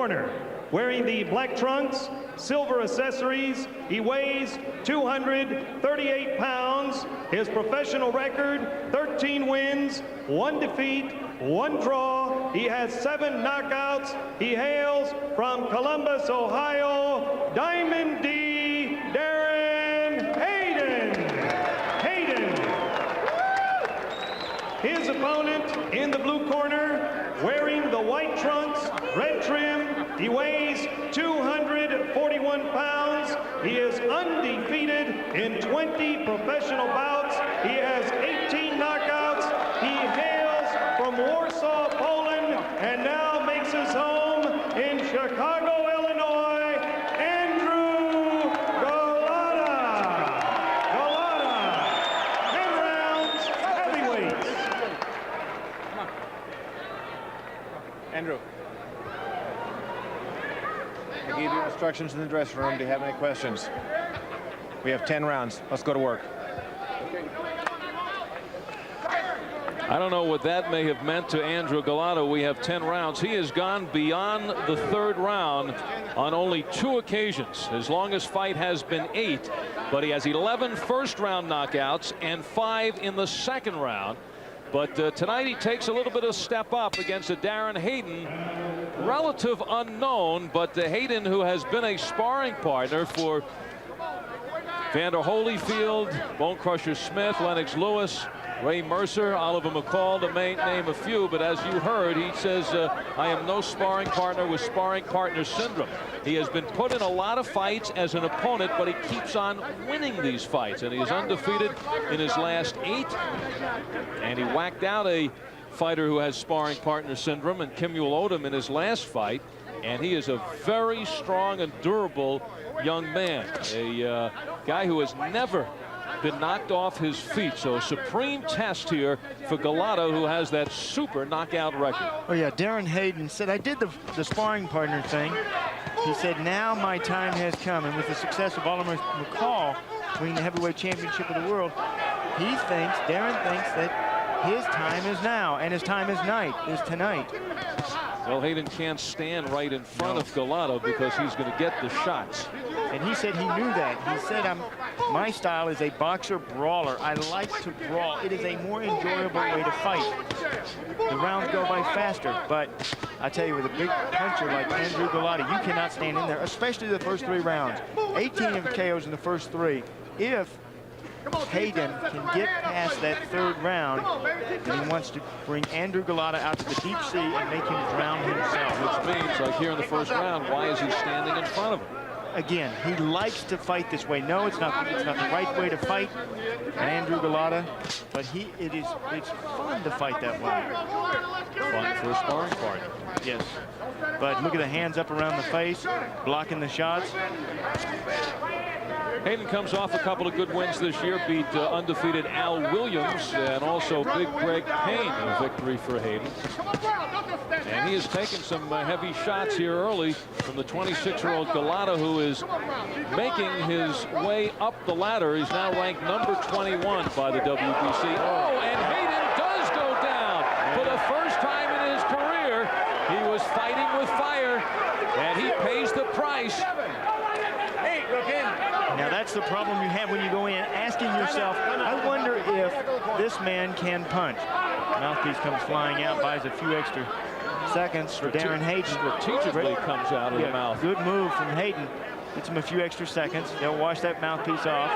corner, wearing the black trunks, silver accessories, he weighs 238 pounds. His professional record, 13 wins, 1 defeat, 1 draw. He has 7 knockouts. He hails from Columbus, Ohio, Diamond D, Darren Hayden. Hayden. His opponent in the blue corner, wearing the white trunks, red trim, he weighs 241 pounds. He is undefeated in 20 professional bouts. He has 18 knockouts. He hails from Warsaw, Poland, and now makes his home in Chicago, Illinois, Andrew Gołota. Gołota, 10 rounds, heavyweights. Andrew. I gave you instructions in the dressing room. Do you have any questions? We have 10 rounds. Let's go to work. I don't know what that may have meant to Andrew Gołota. We have 10 rounds. He has gone beyond the 3rd round on only 2 occasions. His longest fight has been 8, but he has 11 first-round knockouts and 5 in the 2nd round. But tonight he takes a little bit of step up against a Darren Hayden, relative unknown, but Hayden, who has been a sparring partner for Vander Holyfield, Bone Crusher Smith, Lennox Lewis, Ray Mercer, Oliver McCall, to name a few. But as you heard, he says, I am no sparring partner with sparring partner syndrome. He has been put in a lot of fights as an opponent, but he keeps on winning these fights, and he is undefeated in his last 8. And he whacked out a fighter who has sparring partner syndrome, and Kim Odom, in his last fight. And he is a very strong and durable young man, a guy who has never been knocked off his feet. So a supreme test here for Gołota, who has that super knockout record. Oh yeah, Darren Hayden said, I did the sparring partner thing. He said, now my time has come. And with the success of Oliver McCall winning the heavyweight championship of the world, Darren thinks that his time is now, and his time is tonight. Well, Hayden can't stand right in front of Gołota because he's going to get the shots. And he said he knew that. He said, my style is a boxer brawler. I like to brawl. It is a more enjoyable way to fight. The rounds go by faster, but I tell you, with a big puncher like Andrew Gołota, you cannot stand in there, especially the first 3 rounds. 18 of KOs in the first 3. If Hayden can get past that 3rd round, and he wants to bring Andrew Gołota out to the deep sea and make him drown himself. Which means, like here in the first round, why is he standing in front of him? Again, he likes to fight this way. No, it's not the right way to fight Andrew Gołota, but it's fun to fight that way. Fun for a sparring partner. Yes. But look at the hands up around the face, blocking the shots. Hayden comes off a couple of good wins this year, beat undefeated Al Williams, and also Big Greg Payne, a victory for Hayden. And he has taken some heavy shots here early from the 26-year-old Gołota, who is making his way up the ladder. He's now ranked number 21 by the WBC. Oh, and Hayden does go down. For the first time in his career, he was fighting with fire, and he pays the price. Now that's the problem you have when you go in, asking yourself, I wonder if this man can punch. Mouthpiece comes flying out, buys a few extra seconds for Darren Hayden. Strategically comes out of the mouth. Good move from Hayden. Gets him a few extra seconds. They'll wash that mouthpiece off.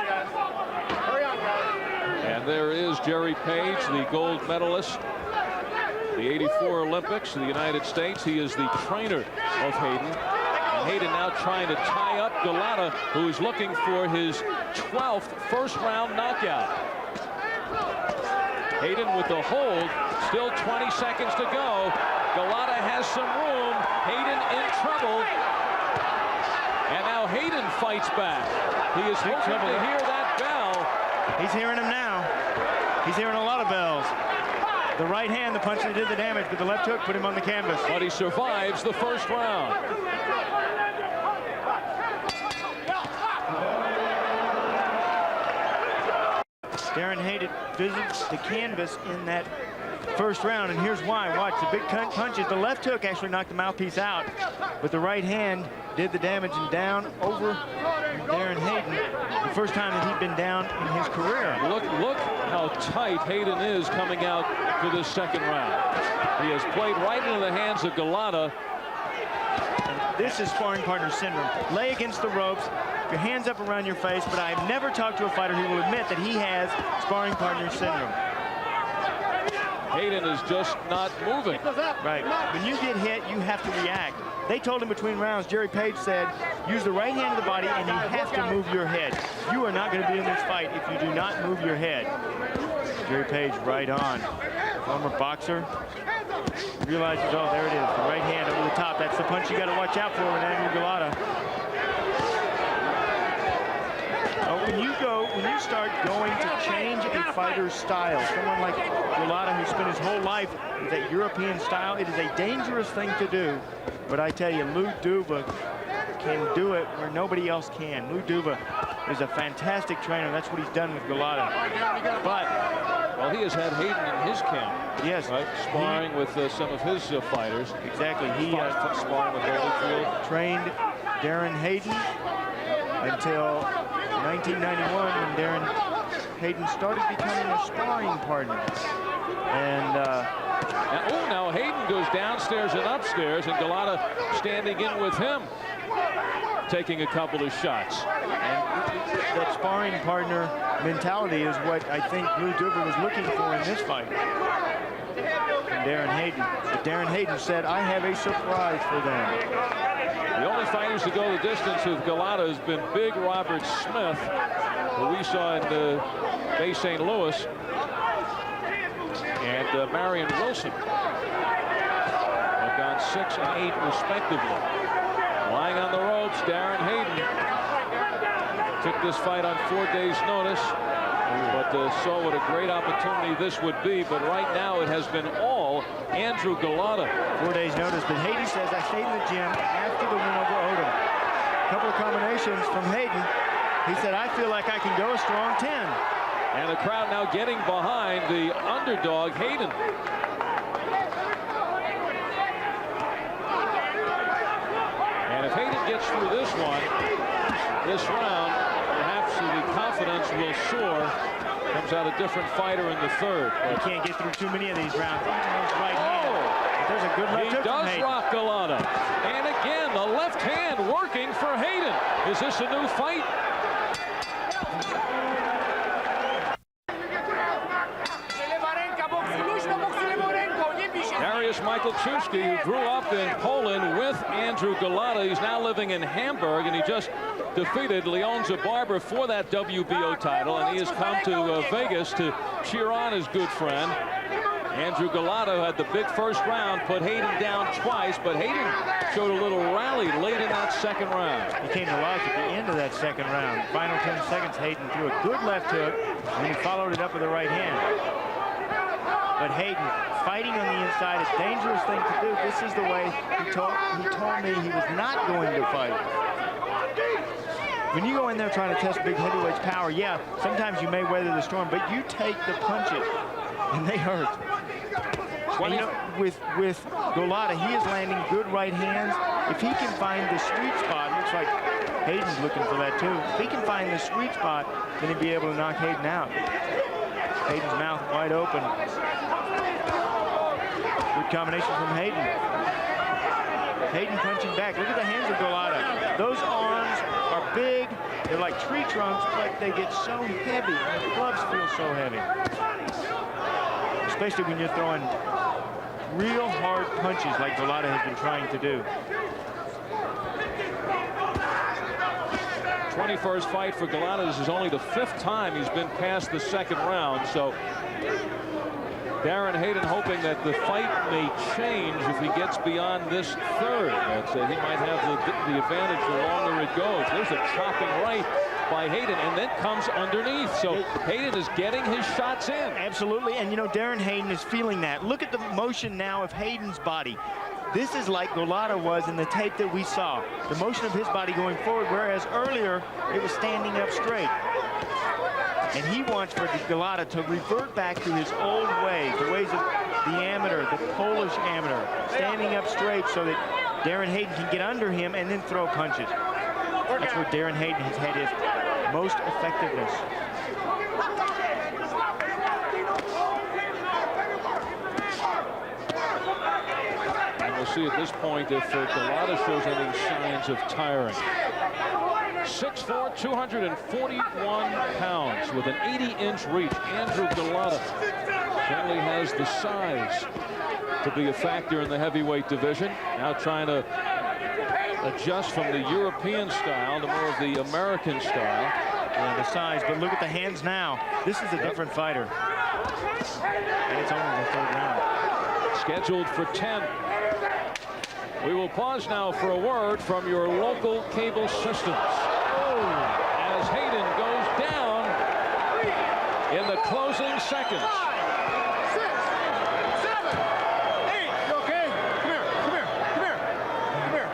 And there is Jerry Page, the gold medalist, the '84 Olympics of the United States. He is the trainer of Hayden. Hayden now trying to tie up Gołota, who is looking for his 12th first-round knockout. Hayden with the hold, still 20 seconds to go. Gołota has some room. Hayden in trouble. And now Hayden fights back. He is looking to hear that bell. He's hearing him now. He's hearing a lot of bells. The right hand, the punch that did the damage, but the left hook put him on the canvas. But he survives the first round. Darren Hayden visits the canvas in that first round, and here's why. Watch, the big punches. The left hook actually knocked the mouthpiece out, but the right hand did the damage, and down over Darren Hayden, the first time that he'd been down in his career. Look how tight Hayden is coming out for this second round. He has played right into the hands of Gołota. This is sparring partner syndrome. Lay against the ropes, your hands up around your face, but I've never talked to a fighter who will admit that he has sparring partner syndrome. Hayden is just not moving. Right. When you get hit, you have to react. They told him between rounds, Jerry Page said, use the right hand of the body and you have to move your head. You are not going to be in this fight if you do not move your head. Jerry Page right on. Former boxer. Realizes, oh, there it is, the right hand over the top. That's the punch you got to watch out for with Andrzej Gołota. When you start going to change a fighter's style, someone like Gołota who spent his whole life with that European style, it is a dangerous thing to do. But I tell you, Lou Duva can do it where nobody else can. Lou Duva is a fantastic trainer. That's what he's done with Gołota. But well, he has had Hayden in his camp. Yes, right, sparring with some of his fighters. Exactly. He sparring with Holyfield. Trained Darren Hayden until 1991 when Darren Hayden started becoming a sparring partner. And now Hayden goes downstairs and upstairs, and Gołota standing in with him, taking a couple of shots. And that sparring partner mentality is what I think Lou Duva was looking for in this fight. And Darren Hayden. But Darren Hayden said, I have a surprise for them. The only fighters to go the distance with Gołota has been Big Robert Smith, who we saw in Bay St. Louis, and Marion Wilson. They've gone 6 and 8 respectively. Lying on the ropes, Darren Hayden took this fight on 4 days' notice, but saw what a great opportunity this would be. But right now it has been all Andrzej Gołota. 4 days' notice, but Hayden says, I stayed in the gym after the win over Odom. A couple of combinations from Hayden. He said, I feel like I can go a strong 10. And the crowd now getting behind the underdog, Hayden. And if Hayden gets through this round, perhaps the confidence will soar. Comes out a different fighter in the third. You can't get through too many of these rounds. Right hand. There's a good left hook. He does rock Gołota. And again, the left hand working for Hayden. Is this a new fight? Dariusz Michalczewski, who grew up in Poland with Andrzej Gołota. He's now living in Hamburg, and he just defeated Leon Zabarber for that WBO title, and he has come to Vegas to cheer on his good friend. Andrzej Gołota, who had the big first round, put Hayden down twice, but Hayden showed a little rally late in that second round. He came to life at the end of that second round. Final 10 seconds, Hayden threw a good left hook, and he followed it up with the right hand. But Hayden, fighting on the inside, a dangerous thing to do. This is the way he told me he was not going to fight. When you go in there trying to test big heavyweight's power, yeah, sometimes you may weather the storm, but you take the punches, and they hurt. And, you know, with Gołota, he is landing good right hands. If he can find the sweet spot, looks like Hayden's looking for that too. If he can find the sweet spot, then he'll be able to knock Hayden out. Hayden's mouth wide open. Good combination from Hayden. Hayden punching back. Look at the hands of Gołota. Those arms are big. They're like tree trunks, but they get so heavy. The gloves feel so heavy. Especially when you're throwing real hard punches like Gołota has been trying to do. 21st fight for Gołota. This is only the 5th time he's been past the second round. So Darren Hayden hoping that the fight may change if he gets beyond this third. That he might have the advantage the longer it goes. There's a chopping right by Hayden, and then comes underneath. So Hayden is getting his shots in. Absolutely, and you know, Darren Hayden is feeling that. Look at the motion now of Hayden's body. This is like Gołota was in the tape that we saw. The motion of his body going forward, whereas earlier it was standing up straight. And he wants for Gołota to revert back to his old ways, the ways of the amateur, the Polish amateur, standing up straight so that Darren Hayden can get under him and then throw punches. That's where Darren Hayden has had his most effectiveness. And we'll see at this point if Gołota shows any signs of tiring. 6'4", 241 pounds with an 80-inch reach. Andrzej Gołota certainly has the size to be a factor in the heavyweight division. Now trying to adjust from the European style to more of the American style. Yeah, the size, but look at the hands now. This is a different fighter. And it's only the 3rd round. Scheduled for 10. We will pause now for a word from your local cable systems. As Hayden goes down in the closing seconds. 5, 6, 7, 8. You okay? Come here. Come here. Come here. Come here.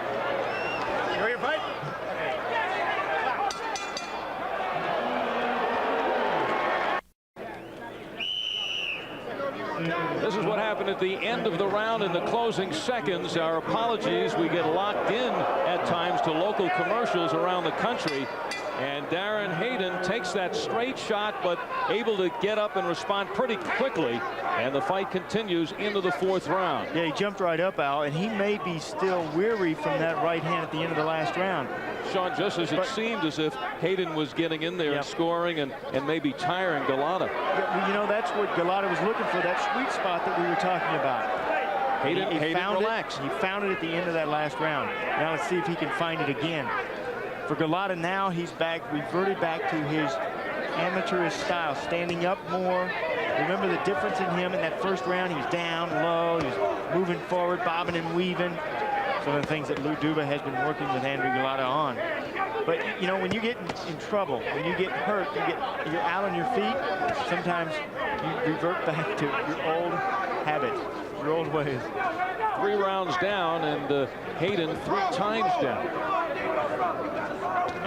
You ready to fight? This is what happened at the end of the round in the closing seconds. Our apologies. We get locked in at times to local commercials around the country. And Darren Hayden takes that straight shot, but able to get up and respond pretty quickly. And the fight continues into the 4th round. Yeah, he jumped right up, Al, and he may be still weary from that right hand at the end of the last round. Sean, just as it seemed as if Hayden was getting in there and scoring and maybe tiring Gołota. Yeah, well, you know, that's what Gołota was looking for, that sweet spot that we were talking about. Hayden found relaxed. He found it at the end of that last round. Now let's see if he can find it again. For Gołota now, he's reverted back to his amateurish style, standing up more. Remember the difference in him in that first round? He was down low, he was moving forward, bobbing and weaving. Some of the things that Lou Duba has been working with Andrzej Gołota on. But, you know, when you get in trouble, when you get hurt, you're out on your feet, sometimes you revert back to your old habits, your old ways. 3 rounds down, and Hayden 3 times down.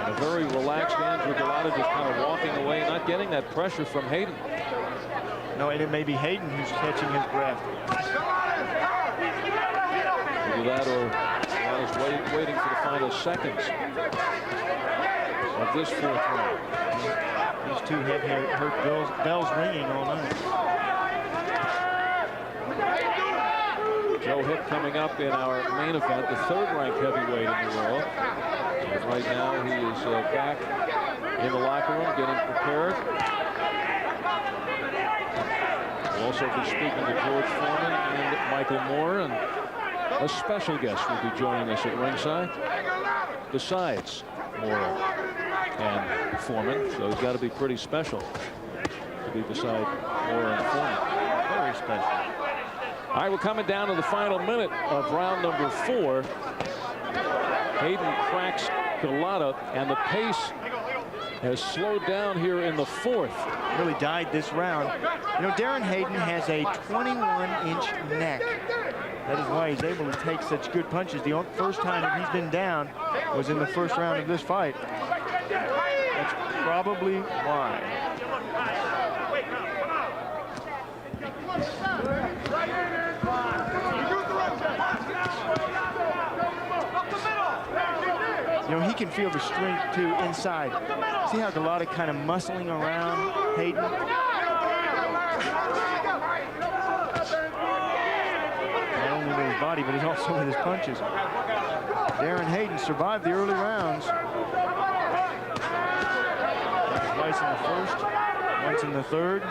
A very relaxed Andrzej Gołota, just kind of walking away, not getting that pressure from Hayden. No, and it may be Hayden who's catching his breath. Either that or Gołota's waiting for the final seconds of this 4th round. These two have heard bells ringing all night. Joe Hick coming up in our main event, the 3rd-ranked heavyweight in the world. And right now he is back in the locker room getting prepared. We'll also be speaking to George Foreman and Michael Moore, and a special guest will be joining us at ringside besides Moore and Foreman. So he's got to be pretty special to be beside Moore and Foreman. Very special. All right, we're coming down to the final minute of round number 4. Hayden cracks Gołota, and the pace has slowed down here in the 4th. Really died this round. You know, Darren Hayden has a 21-inch neck. That is why he's able to take such good punches. The first time that he's been down was in the 1st round of this fight. That's probably why. You know, he can feel the strength, too, inside. See how Gołota kind of muscling around Hayden? Not only with his body, but he's also with his punches. Darren Hayden survived the early rounds. Twice in the 1st, once in the 3rd.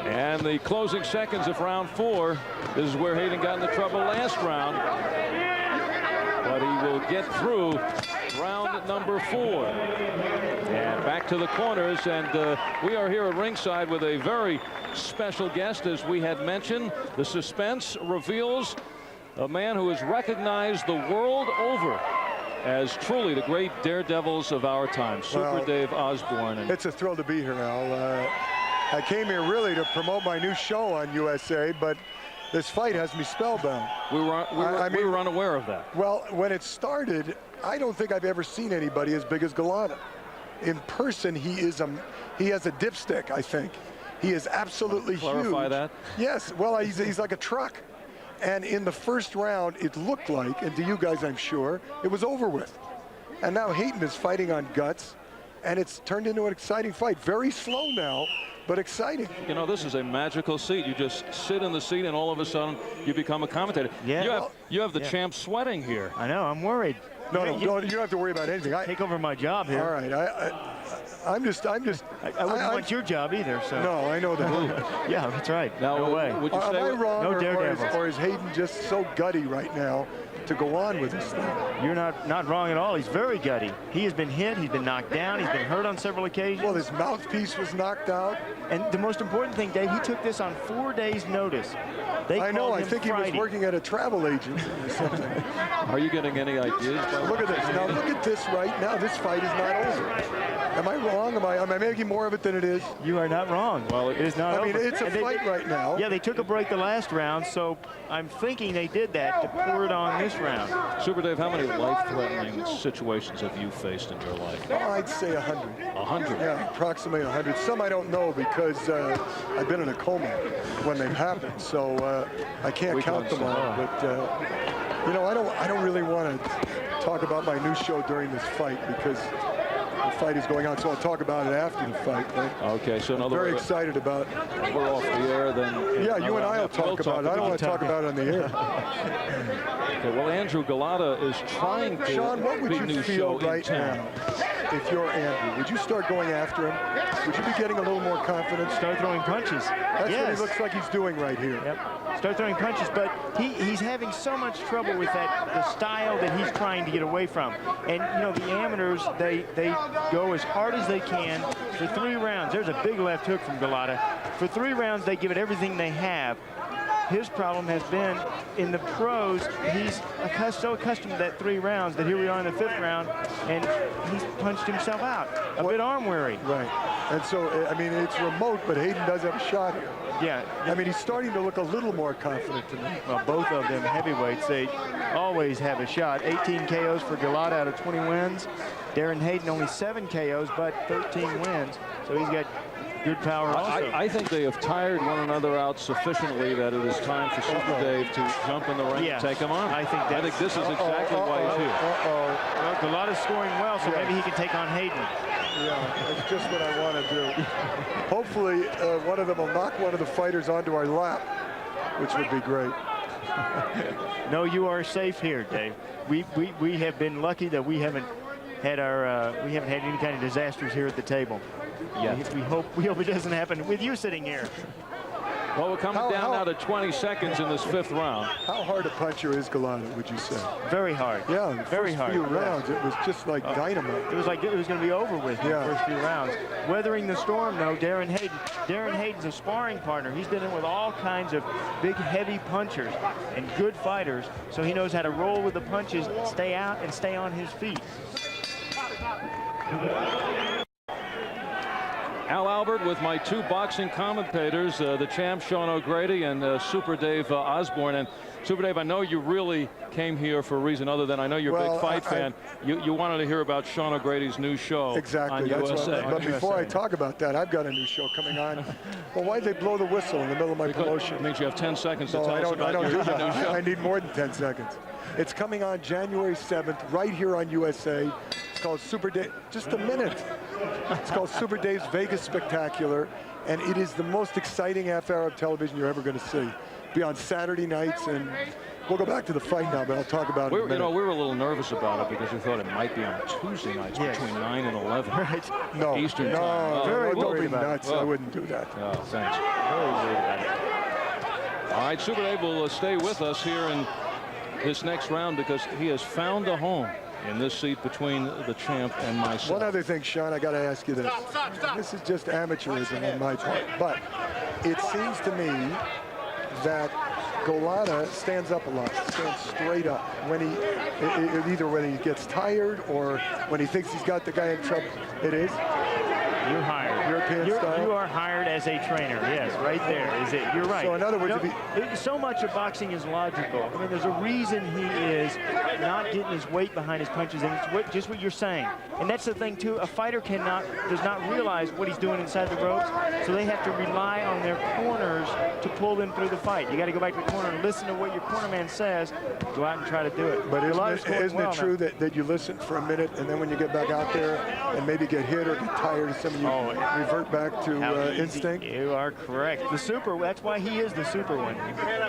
And the closing seconds of round 4. This is where Hayden got into trouble last round. But he will get through round number 4. And back to the corners, and we are here at ringside with a very special guest. As we had mentioned, the suspense reveals a man who is recognized the world over as truly the great daredevils of our time, Super Dave Osborne. And it's a thrill to be here, Al. I came here really to promote my new show on USA, but this fight has me spellbound. We were unaware of that. Well, when it started, I don't think I've ever seen anybody as big as Gołota. In person, he has a dipstick, I think. He is absolutely Clarify huge. that? Yes, well, he's like a truck. And in the first round, it looked like, and to you guys, I'm sure, it was over with. And now Hayden is fighting on guts, and it's turned into an exciting fight. Very slow now, but exciting. You know, this is a magical seat. You just sit in the seat, and all of a sudden, you become a commentator. Yeah. You have the champ sweating here. I know. I'm worried. No, you don't have to worry about anything. Take over my job here. All right, I wouldn't want your job either. So. No, I know that. Yeah, that's right. Now, no way. would you Am say I wrong, No daredevils. or is Hayden just so gutty right now to go on with this thing? You're not wrong at all. He's very gutty. He has been hit. He's been knocked down. He's been hurt on several occasions. Well, his mouthpiece was knocked out. And the most important thing, Dave, he took this on 4 days' notice. I know. I think Friday. he was working at a travel agency or something. Are you getting any ideas? Look at this. Now, look at this right now. This fight is not over. Am I wrong? Am I making more of it than it is? You are not wrong. Well, it is not I mean, over. it's a fight right now. Yeah, they took a break the last round, so I'm thinking they did that to pour it on this round. Super Dave, how many life-threatening situations have you faced in your life? Oh, I'd say 100. 100? Yeah, approximately 100. Some I don't know because I've been in a coma when they've happened, so I can't count them all. But you know, I don't really want to talk about my new show during this fight because the fight is going on. So I'll talk about it after the fight. Okay, so in other very words, excited about. we're off the air then. Yeah, you and I will talk about it. I don't want to talk about it on the air. Okay, well, Andrew Gołota is trying to Sean, what would be you new feel show right in town. now if you're Andrew? Would you start going after him? Would you be getting a little more confidence? Start throwing punches. That's yes. what he looks like he's doing right here. Yep. Start throwing punches, but he's having so much trouble with the style that he's trying to get away from. And you know, the amateurs, they go as hard as they can for 3 rounds. There's a big left hook from Gołota. For 3 rounds, they give it everything they have. His problem has been in the pros, he's so accustomed to that 3 rounds that here we are in the 5th round, and he's punched himself out. A bit arm weary. Right. And so, I mean, it's remote, but Hayden does have a shot here. Yeah. I mean, he's starting to look a little more confident to me. Well, both of them heavyweights, they always have a shot. 18 KOs for Gołota out of 20 wins. Darren Hayden only 7 KOs, but 13 wins. So he's got good power also. I think they have tired one another out sufficiently that it is time for Super Dave to jump in the ring and take him on. I think this is exactly why he's here. Well, Gołota's scoring well, so maybe he can take on Hayden. Yeah, that's just what I want to do. Hopefully, one of them will knock one of the fighters onto our lap, which would be great. No, you are safe here, Dave. We have been lucky that we haven't had any kind of disasters here at the table. Yeah, we hope it doesn't happen with you sitting here. Well, we're coming down now to 20 seconds in this 5th round. How hard a puncher is Gołota, would you say? Very hard. Yeah, the very first hard. few rounds, it was just like dynamite. It was like it was going to be over with in the first few rounds. Weathering the storm, though, Darren Hayden. Darren Hayden's a sparring partner. He's been in with all kinds of big, heavy punchers and good fighters, so he knows how to roll with the punches, stay out, and stay on his feet. Al Albert with my 2 boxing commentators, the champ Sean O'Grady and Super Dave Osborne. And Super Dave, I know you really came here for a reason other than I know you're a big fight fan. You wanted to hear about Sean O'Grady's new show on USA. But before I talk about that, I've got a new show coming on. Well, why'd they blow the whistle in the middle of my promotion? It means you have 10 seconds to tell us about your new show. I need more than 10 seconds. It's coming on January 7th, right here on USA. It's called Super Dave. Just a minute. It's called Super Dave's Vegas Spectacular, and it is the most exciting half-hour of television you're ever going to see. Be on Saturday nights, and we'll go back to the fight now, but I'll talk about it in a minute. You know, we were a little nervous about it because we thought it might be on Tuesday nights between 9 and 11 no, Eastern time. Don't be nuts. I wouldn't do that. Oh, thanks. Very worried about it. All right, Super Dave will stay with us here in this next round because he has found a home in this seat between the champ and myself. One other thing, Sean, I got to ask you this. This is just amateurism on my part, but it seems to me that Gołota stands up a lot, stands straight up when either when he gets tired or when he thinks he's got the guy in trouble. It is? You're hired. European style. You are hired as a trainer. Yes, right there is it. You're right. So in other words, so much of boxing is logical. I mean, there's a reason he is not getting his weight behind his punches, and it's just what you're saying. And that's the thing too. A fighter does not realize what he's doing inside the ropes, so they have to rely on their corners to pull them through the fight. You got to go back to the corner and listen to what your corner man says. Go out and try to do it. But isn't it true that you listen for a minute, and then when you get back out there and maybe get hit or get tired of some of you revert back to instinct? You are correct. That's why he is the super one.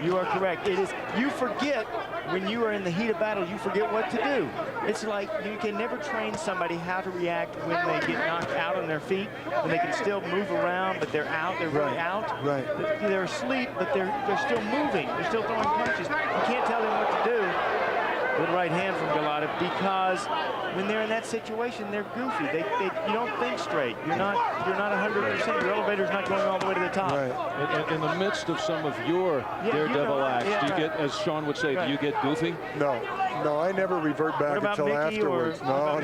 You are correct. It is. You forget when you are in the heat of battle. You forget what to do. It's like you can never train somebody how to react when they get knocked out on their feet, when they can still move around, but they're out. They're really out. Right. They're asleep, but they're still moving. They're still throwing punches. You can't tell them what to do. Good right hand from Gołota, because when they're in that situation, they're goofy. You don't think straight. You're not 100%. Your elevator's not going all the way to the top. Right. In the midst of some of your daredevil acts, do you get, as Sean would say, do you get goofy? No, I never revert back until Mickey afterwards. No,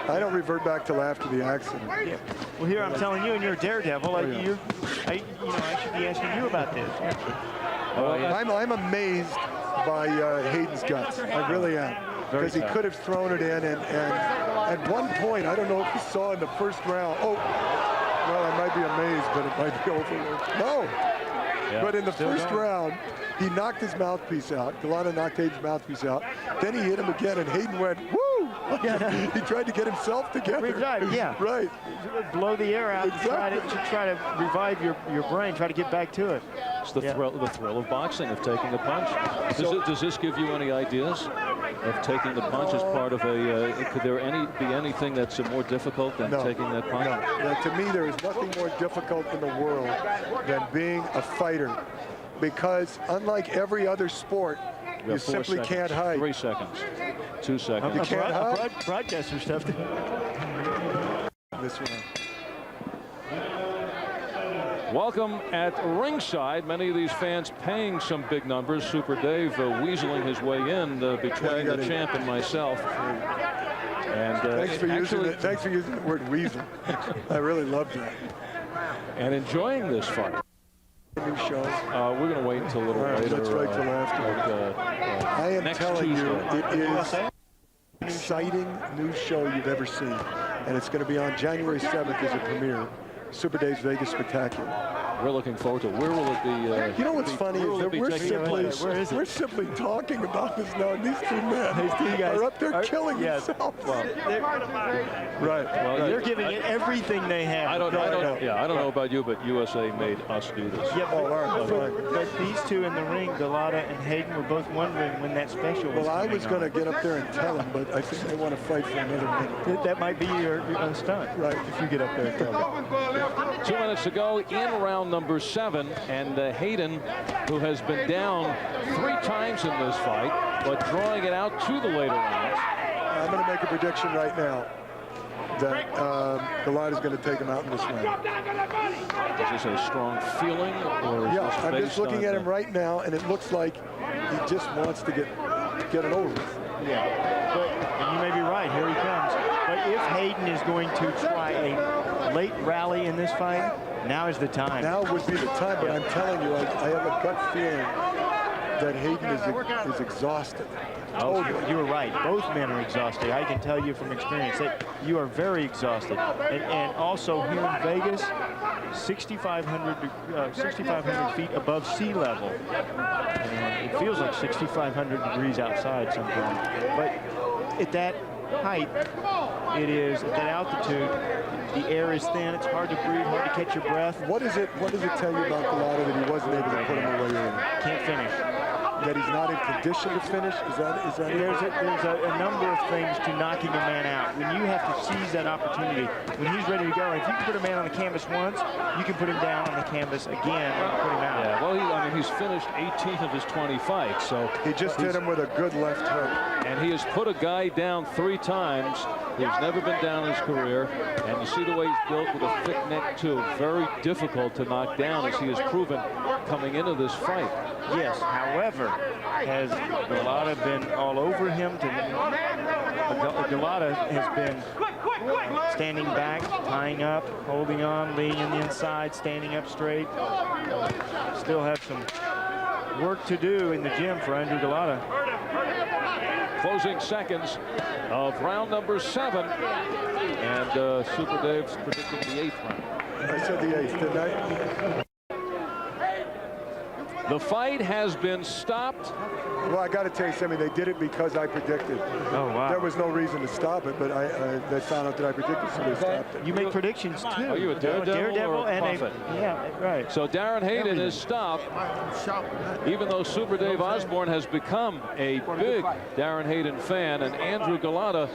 I don't revert back till after the accident. Yeah. Well, here I'm telling you, and you're a daredevil. I should be asking you about this. I'm amazed by Hayden's guts. I really am. Because he could have thrown it in, and at one point, I don't know if you saw in the first round. Oh, well, I might be amazed, but it might be overlooked. No. Yeah, but in the first round, he knocked his mouthpiece out. Gołota knocked Hayden's mouthpiece out. Then he hit him again, and Hayden went, woo! He tried to get himself together. Right. Blow the air out. Exactly. To try to revive your brain. Try to get back to it. It's the thrill of boxing, of taking a punch. Does this give you any ideas of taking the punch as part of a? Could there be anything that's more difficult than taking that punch? No. To me, there is nothing more difficult in the world than being a fighter, because unlike every other sport, you simply can't hide. 3 seconds. 2 seconds. You can't hide. Broadcaster stuff. This round. Welcome at ringside. Many of these fans paying some big numbers. Super Dave weaseling his way in between the champ and myself. And thanks for using the word weasel. I really loved that. And enjoying this fight. New show. We're going to wait until a little later. Let's wait till after. I am telling you, it is an exciting new show you've ever seen, and it's going to be on January 7th as a premiere. Super Dave's Vegas Spectacular. We're looking forward to it. Where will it be? You know what's funny is that we're simply talking about this now, and these two men are up there killing themselves. Well, right. Well, they're giving it everything they have. I don't know about you, but USA made us do this. Yeah, but these two in the ring, Gołota and Hayden, were both wondering when that special was. Well, I was going to get up there and tell them, but I think they want to fight for another minute. That might be your stunt, right? If you get up there and tell them. 2 minutes to go in round number 7, and Hayden, who has been down 3 times in this fight, but drawing it out to the later rounds. I'm going to make a prediction right now that Gołota is going to take him out in this round. Is this a strong feeling? Or I'm just looking at him right now, and it looks like he just wants to get it over with. And you may be right. Here he comes. But if Hayden is going to try a late rally in this fight, now is the time. Now would be the time, but I'm telling you, I have a gut feeling that Hayden is exhausted. You were right. Both men are exhausted. I can tell you from experience that you are very exhausted. And also here in Vegas, 6,500 feet above sea level. And it feels like 6,500 degrees outside sometimes. But at that height, it is at that altitude, the air is thin, it's hard to breathe, hard to catch your breath. What does it tell you about Gołota that he wasn't able to put him away early? Can't finish. That he's not in condition to finish? Is that there's a number of things to knocking a man out. When you have to seize that opportunity, when he's ready to go, if you can put a man on the canvas once, you can put him down on the canvas again and put him out. Yeah, well, he's finished 18 of his 20 fights, so he just hit him with a good left hook. And he has put a guy down 3 times who's never been down in his career. And you see the way he's built with a thick neck, too. Very difficult to knock down, as he has proven coming into this fight. Yes, however, has Gołota been all over him? Gołota has been standing back, tying up, holding on, laying in the inside, standing up straight. Still have some work to do in the gym for Andrzej Gołota. Closing seconds of round number 7. And Super Dave's predicting the 8th round. I said the 8th, didn't I? The fight has been stopped. Well, I got to tell you something. They did it because I predicted. Oh, wow. There was no reason to stop it, but they found out that I predicted, so they stopped it. You make predictions, too. Are you a daredevil or a and prophet? yeah, right. So Darren Hayden is stopped, even though Super Dave Osborne has become a big Darren Hayden fan, and Andrzej Gołota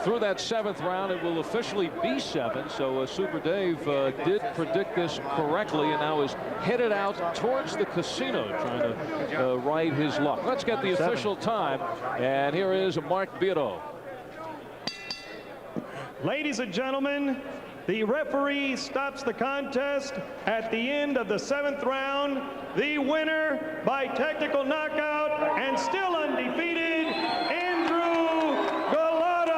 through that 7th round. It will officially be 7. So Super Dave did predict this correctly, and now is headed out towards the casino trying to ride his luck. Let's get the official time, and here is Mark Biro. Ladies and gentlemen, the referee stops the contest at the end of the 7th round. The winner by technical knockout and still undefeated,